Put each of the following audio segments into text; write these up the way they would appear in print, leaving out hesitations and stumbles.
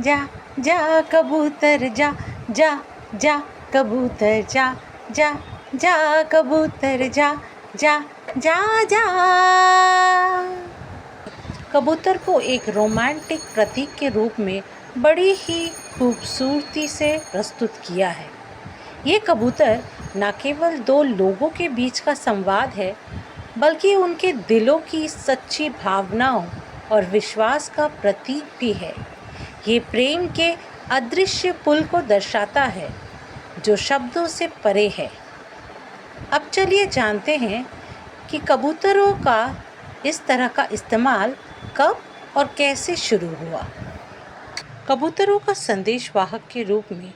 जा जा कबूतर जा जा जा कबूतर जा जा जा कबूतर जा जा जा जा। कबूतर को एक रोमांटिक प्रतीक के रूप में बड़ी ही खूबसूरती से प्रस्तुत किया है। ये कबूतर न केवल दो लोगों के बीच का संवाद है, बल्कि उनके दिलों की सच्ची भावनाओं और विश्वास का प्रतीक भी है। ये प्रेम के अदृश्य पुल को दर्शाता है, जो शब्दों से परे है। अब चलिए जानते हैं कि कबूतरों का इस तरह का इस्तेमाल कब और कैसे शुरू हुआ। कबूतरों का संदेशवाहक के रूप में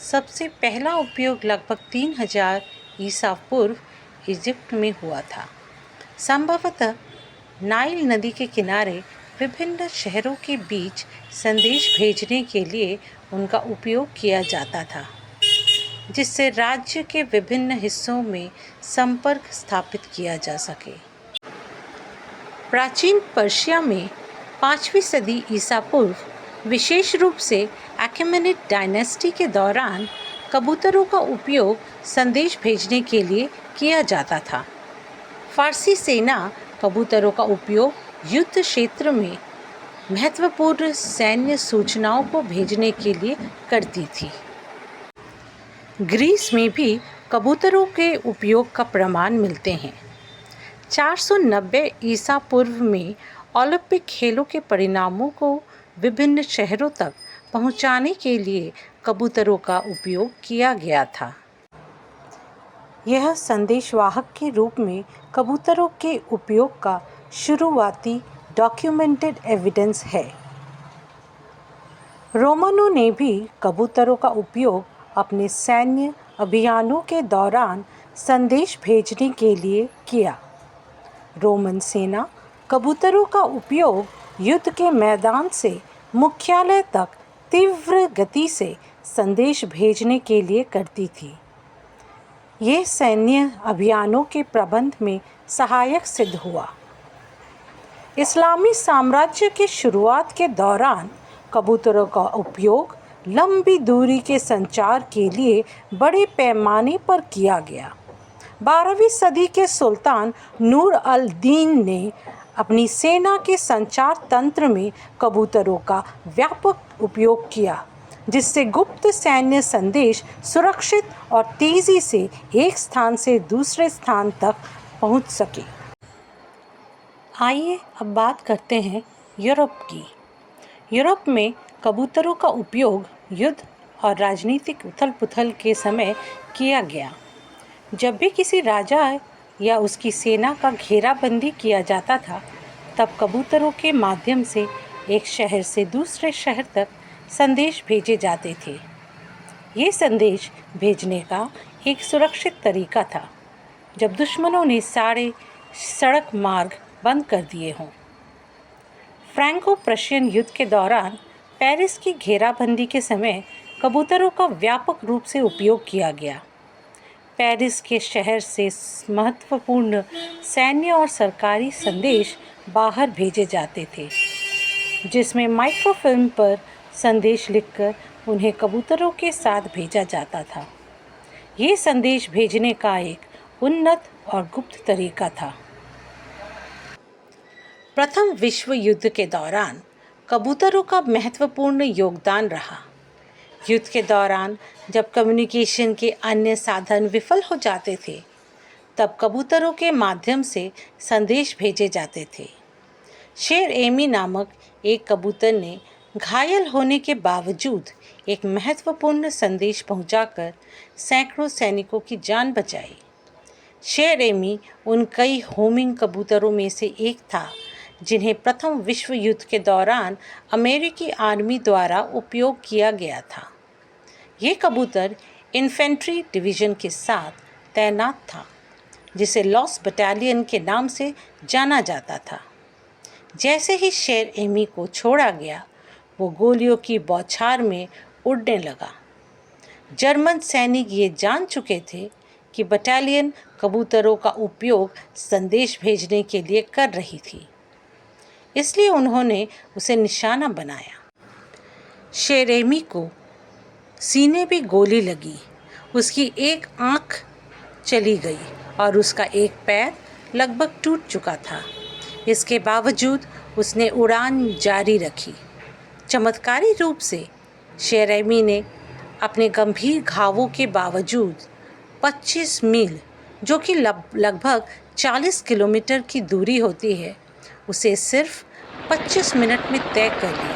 सबसे पहला उपयोग लगभग 3000 ईसा पूर्व इजिप्ट में हुआ था। संभवतः नाइल नदी के किनारे विभिन्न शहरों के बीच संदेश भेजने के लिए उनका उपयोग किया जाता था, जिससे राज्य के विभिन्न हिस्सों में संपर्क स्थापित किया जा सके। प्राचीन पर्शिया में 5वीं सदी ईसा पूर्व, विशेष रूप से अखेमेनिड डायनेस्टी के दौरान कबूतरों का उपयोग संदेश भेजने के लिए किया जाता था। फारसी सेना कबूतरों का उपयोग युद्ध क्षेत्र में महत्वपूर्ण सैन्य सूचनाओं को भेजने के लिए करती थी। ग्रीस में भी कबूतरों के उपयोग का प्रमाण मिलते हैं। 490 ईसा पूर्व में ओलंपिक खेलों के परिणामों को विभिन्न शहरों तक पहुंचाने के लिए कबूतरों का उपयोग किया गया था। यह संदेशवाहक के रूप में कबूतरों के उपयोग का शुरुआती डॉक्यूमेंटेड एविडेंस है। रोमनों ने भी कबूतरों का उपयोग अपने सैन्य अभियानों के दौरान संदेश भेजने के लिए किया। रोमन सेना कबूतरों का उपयोग युद्ध के मैदान से मुख्यालय तक तीव्र गति से संदेश भेजने के लिए करती थी। ये सैन्य अभियानों के प्रबंध में सहायक सिद्ध हुआ। इस्लामी साम्राज्य के शुरुआत के दौरान कबूतरों का उपयोग लंबी दूरी के संचार के लिए बड़े पैमाने पर किया गया। 12वीं सदी के सुल्तान नूर अल दीन ने अपनी सेना के संचार तंत्र में कबूतरों का व्यापक उपयोग किया, जिससे गुप्त सैन्य संदेश सुरक्षित और तेज़ी से एक स्थान से दूसरे स्थान तक पहुंच सके। आइए अब बात करते हैं यूरोप की। यूरोप में कबूतरों का उपयोग युद्ध और राजनीतिक उथल-पुथल के समय किया गया। जब भी किसी राजा या उसकी सेना का घेराबंदी किया जाता था, तब कबूतरों के माध्यम से एक शहर से दूसरे शहर तक संदेश भेजे जाते थे। ये संदेश भेजने का एक सुरक्षित तरीका था, जब दुश्मनों ने सारे सड़क मार्ग बंद कर दिए हों। फ्रैंको प्रशियन युद्ध के दौरान पेरिस की घेराबंदी के समय कबूतरों का व्यापक रूप से उपयोग किया गया। पेरिस के शहर से महत्वपूर्ण सैन्य और सरकारी संदेश बाहर भेजे जाते थे, जिसमें माइक्रोफिल्म पर संदेश लिखकर उन्हें कबूतरों के साथ भेजा जाता था। ये संदेश भेजने का एक उन्नत और गुप्त तरीका था। प्रथम विश्व युद्ध के दौरान कबूतरों का महत्वपूर्ण योगदान रहा। युद्ध के दौरान जब कम्युनिकेशन के अन्य साधन विफल हो जाते थे, तब कबूतरों के माध्यम से संदेश भेजे जाते थे। शेर एमी नामक एक कबूतर ने घायल होने के बावजूद एक महत्वपूर्ण संदेश पहुंचाकर सैकड़ों सैनिकों की जान बचाई। शेर एमी उन कई होमिंग कबूतरों में से एक था जिन्हें प्रथम विश्व युद्ध के दौरान अमेरिकी आर्मी द्वारा उपयोग किया गया था। ये कबूतर इन्फेंट्री डिवीज़न के साथ तैनात था, जिसे लॉस बटालियन के नाम से जाना जाता था। जैसे ही शेर एमी को छोड़ा गया, वो गोलियों की बौछार में उड़ने लगा। जर्मन सैनिक ये जान चुके थे कि बटालियन कबूतरों का उपयोग संदेश भेजने के लिए कर रही थी, इसलिए उन्होंने उसे निशाना बनाया। शेरेमी को सीने पे गोली लगी, उसकी एक आंख चली गई और उसका एक पैर लगभग टूट चुका था। इसके बावजूद उसने उड़ान जारी रखी। चमत्कारी रूप से शेरेमी ने अपने गंभीर घावों के बावजूद 25 मील, जो कि लगभग 40 किलोमीटर की दूरी होती है, उसे सिर्फ 25 मिनट में तय कर ली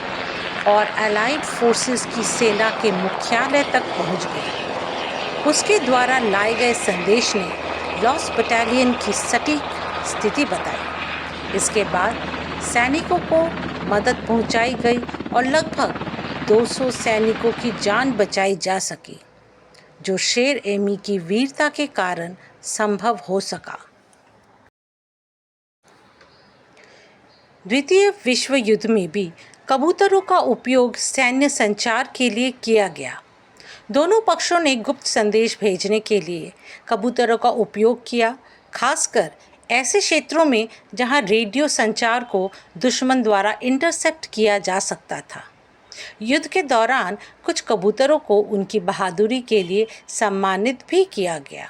और अलाइड फोर्सेस की सेना के मुख्यालय तक पहुंच गई। उसके द्वारा लाए गए संदेश ने लॉस बटालियन की सटीक स्थिति बताई। इसके बाद सैनिकों को मदद पहुंचाई गई और लगभग 200 सैनिकों की जान बचाई जा सकी, जो शेर एमी की वीरता के कारण संभव हो सका। द्वितीय विश्व युद्ध में भी कबूतरों का उपयोग सैन्य संचार के लिए किया गया। दोनों पक्षों ने गुप्त संदेश भेजने के लिए कबूतरों का उपयोग किया, खासकर ऐसे क्षेत्रों में जहां रेडियो संचार को दुश्मन द्वारा इंटरसेप्ट किया जा सकता था। युद्ध के दौरान कुछ कबूतरों को उनकी बहादुरी के लिए सम्मानित भी किया गया।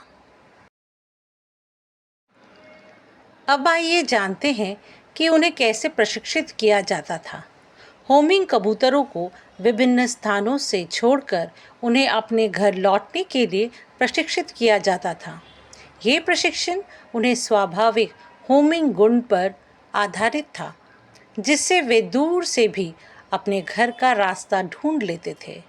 अब आइए जानते हैं कि उन्हें कैसे प्रशिक्षित किया जाता था। होमिंग कबूतरों को विभिन्न स्थानों से छोड़कर उन्हें अपने घर लौटने के लिए प्रशिक्षित किया जाता था। ये प्रशिक्षण उन्हें स्वाभाविक होमिंग गुण पर आधारित था, जिससे वे दूर से भी अपने घर का रास्ता ढूंढ लेते थे।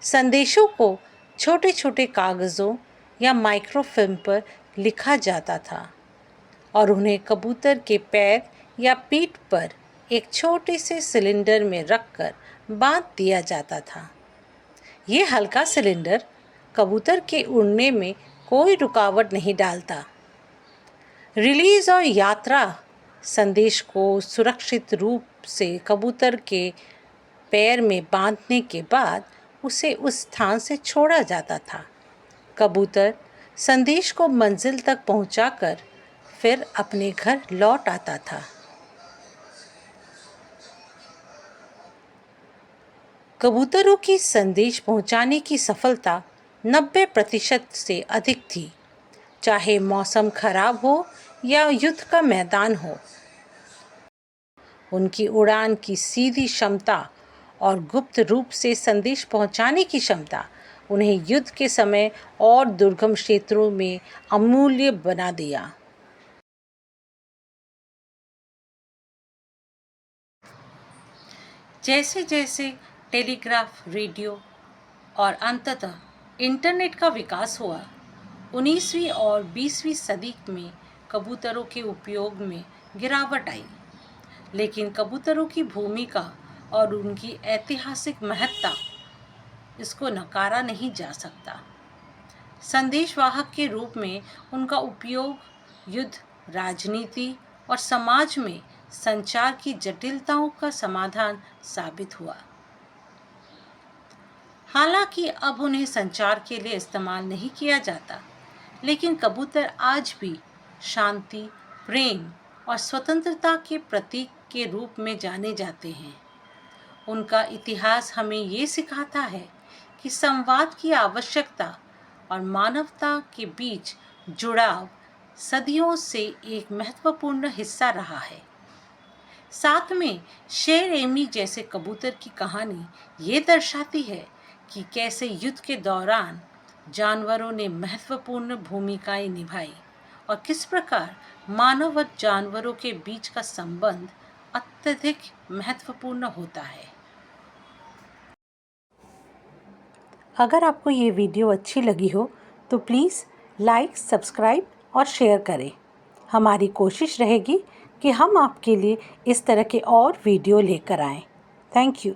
संदेशों को छोटे छोटे कागज़ों या माइक्रोफिल्म पर लिखा जाता था और उन्हें कबूतर के पैर या पीठ पर एक छोटे से सिलेंडर में रखकर बांध दिया जाता था। ये हल्का सिलेंडर कबूतर के उड़ने में कोई रुकावट नहीं डालता। रिलीज और यात्रा संदेश को सुरक्षित रूप से कबूतर के पैर में बांधने के बाद उसे उस स्थान से छोड़ा जाता था। कबूतर संदेश को मंजिल तक पहुंचाकर फिर अपने घर लौट आता था। कबूतरों की संदेश पहुंचाने की सफलता 90% से अधिक थी, चाहे मौसम खराब हो या युद्ध का मैदान हो। उनकी उड़ान की सीधी क्षमता और गुप्त रूप से संदेश पहुंचाने की क्षमता उन्हें युद्ध के समय और दुर्गम क्षेत्रों में अमूल्य बना दिया। जैसे जैसे टेलीग्राफ, रेडियो और अंततः इंटरनेट का विकास हुआ, 19वीं और 20वीं सदी में कबूतरों के उपयोग में गिरावट आई। लेकिन कबूतरों की भूमिका और उनकी ऐतिहासिक महत्ता, इसको नकारा नहीं जा सकता। संदेशवाहक के रूप में उनका उपयोग युद्ध, राजनीति और समाज में संचार की जटिलताओं का समाधान साबित हुआ। हालांकि अब उन्हें संचार के लिए इस्तेमाल नहीं किया जाता, लेकिन कबूतर आज भी शांति, प्रेम और स्वतंत्रता के प्रतीक के रूप में जाने जाते हैं। उनका इतिहास हमें ये सिखाता है कि संवाद की आवश्यकता और मानवता के बीच जुड़ाव सदियों से एक महत्वपूर्ण हिस्सा रहा है। साथ में शेर एमी जैसे कबूतर की कहानी ये दर्शाती है कि कैसे युद्ध के दौरान जानवरों ने महत्वपूर्ण भूमिकाएं निभाई और किस प्रकार मानव और जानवरों के बीच का संबंध अत्यधिक महत्वपूर्ण होता है। अगर आपको ये वीडियो अच्छी लगी हो तो प्लीज़ लाइक, सब्सक्राइब और शेयर करें। हमारी कोशिश रहेगी कि हम आपके लिए इस तरह के और वीडियो लेकर आएं। Thank you.